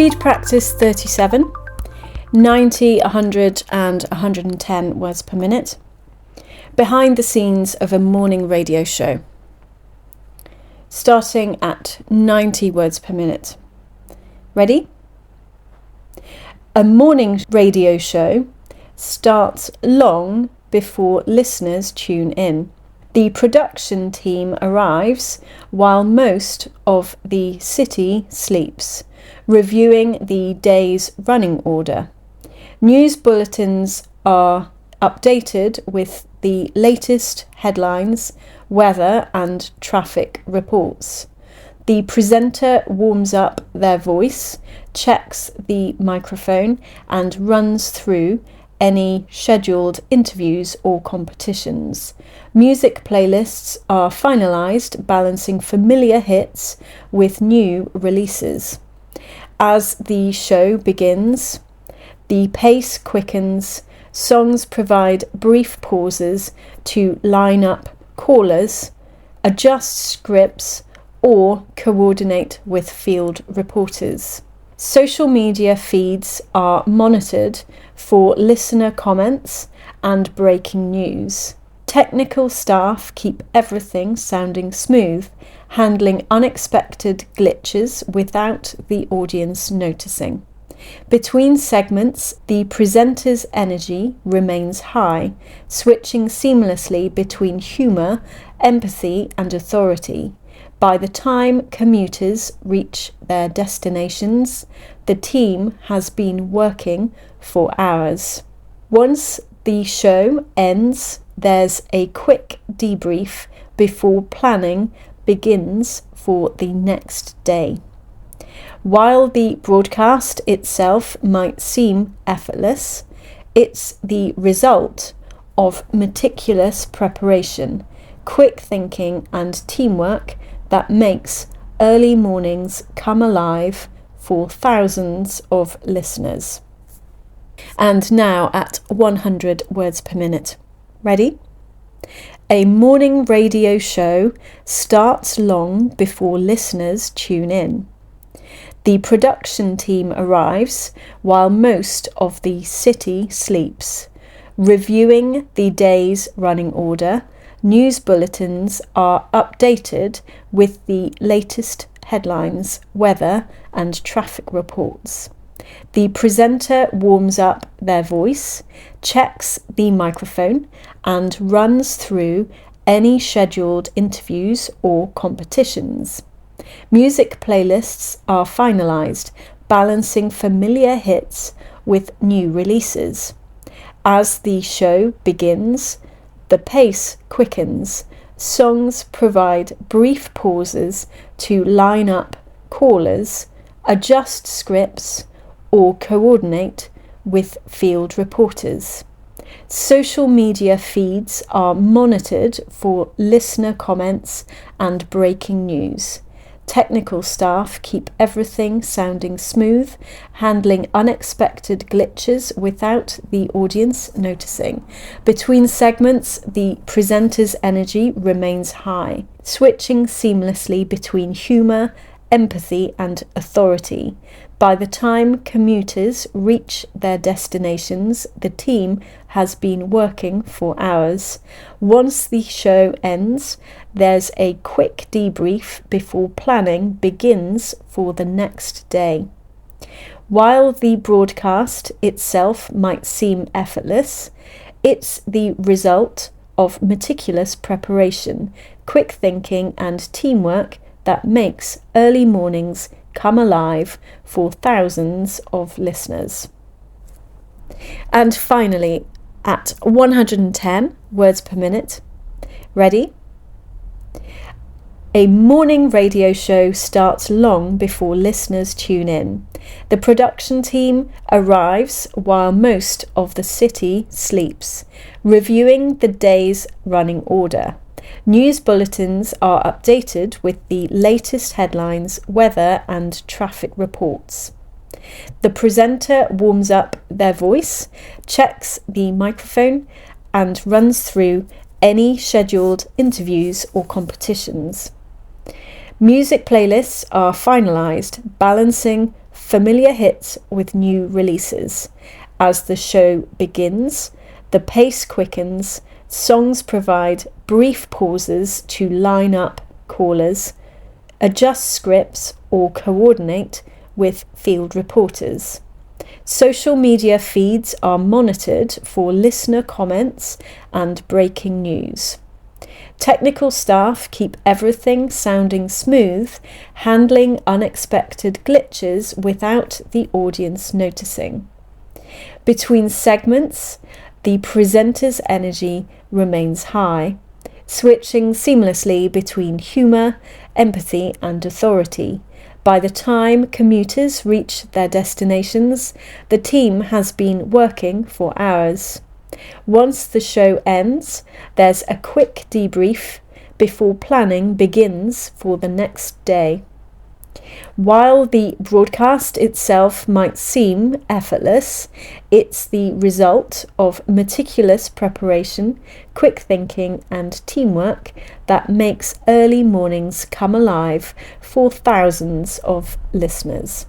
Speed practice 37, 90, 100 and 110 words per minute. Behind the scenes of a morning radio show. Starting at 90 words per minute. Ready? A morning radio show starts long before listeners tune in. The production team arrives while most of the city sleeps, reviewing the day's running order. News bulletins are updated with the latest headlines, weather and traffic reports. The presenter warms up their voice, checks the microphone and runs through any scheduled interviews or competitions. Music playlists are finalised, balancing familiar hits with new releases. As the show begins, the pace quickens, songs provide brief pauses to line up callers, adjust scripts, or coordinate with field reporters. Social media feeds are monitored for listener comments and breaking news. Technical staff keep everything sounding smooth, handling unexpected glitches without the audience noticing. Between segments, the presenter's energy remains high, switching seamlessly between humour, empathy and authority. By the time commuters reach their destinations, the team has been working for hours. Once the show ends, there's a quick debrief before planning begins for the next day. While the broadcast itself might seem effortless, it's the result of meticulous preparation, quick thinking and teamwork that makes early mornings come alive for thousands of listeners. And now at 100 words per minute. Ready? A morning radio show starts long before listeners tune in. The production team arrives while most of the city sleeps, reviewing the day's running order. News bulletins are updated with the latest headlines, weather and traffic reports. The presenter warms up their voice, checks the microphone and runs through any scheduled interviews or competitions. Music playlists are finalised, balancing familiar hits with new releases. As the show begins, the pace quickens. Songs provide brief pauses to line up callers, adjust scripts, or coordinate with field reporters. Social media feeds are monitored for listener comments and breaking news. Technical staff keep everything sounding smooth, handling unexpected glitches without the audience noticing. Between segments, the presenter's energy remains high, switching seamlessly between humour, empathy and authority. By the time commuters reach their destinations, the team has been working for hours. Once the show ends, there's a quick debrief before planning begins for the next day. While the broadcast itself might seem effortless, it's the result of meticulous preparation, quick thinking and teamwork that makes early mornings come alive for thousands of listeners. And finally, at 110 words per minute. Ready? A morning radio show starts long before listeners tune in. The production team arrives while most of the city sleeps, reviewing the day's running order. News bulletins are updated with the latest headlines, weather and traffic reports. The presenter warms up their voice, checks the microphone and runs through any scheduled interviews or competitions. Music playlists are finalised, balancing familiar hits with new releases. As the show begins, the pace quickens, songs provide brief pauses to line up callers, adjust scripts, or coordinate with field reporters. Social media feeds are monitored for listener comments and breaking news. Technical staff keep everything sounding smooth, handling unexpected glitches without the audience noticing. Between segments, the presenter's energy remains high, switching seamlessly between humour, empathy, and authority. By the time commuters reach their destinations, the team has been working for hours. Once the show ends, there's a quick debrief before planning begins for the next day. While the broadcast itself might seem effortless, it's the result of meticulous preparation, quick thinking, and teamwork that makes early mornings come alive for thousands of listeners.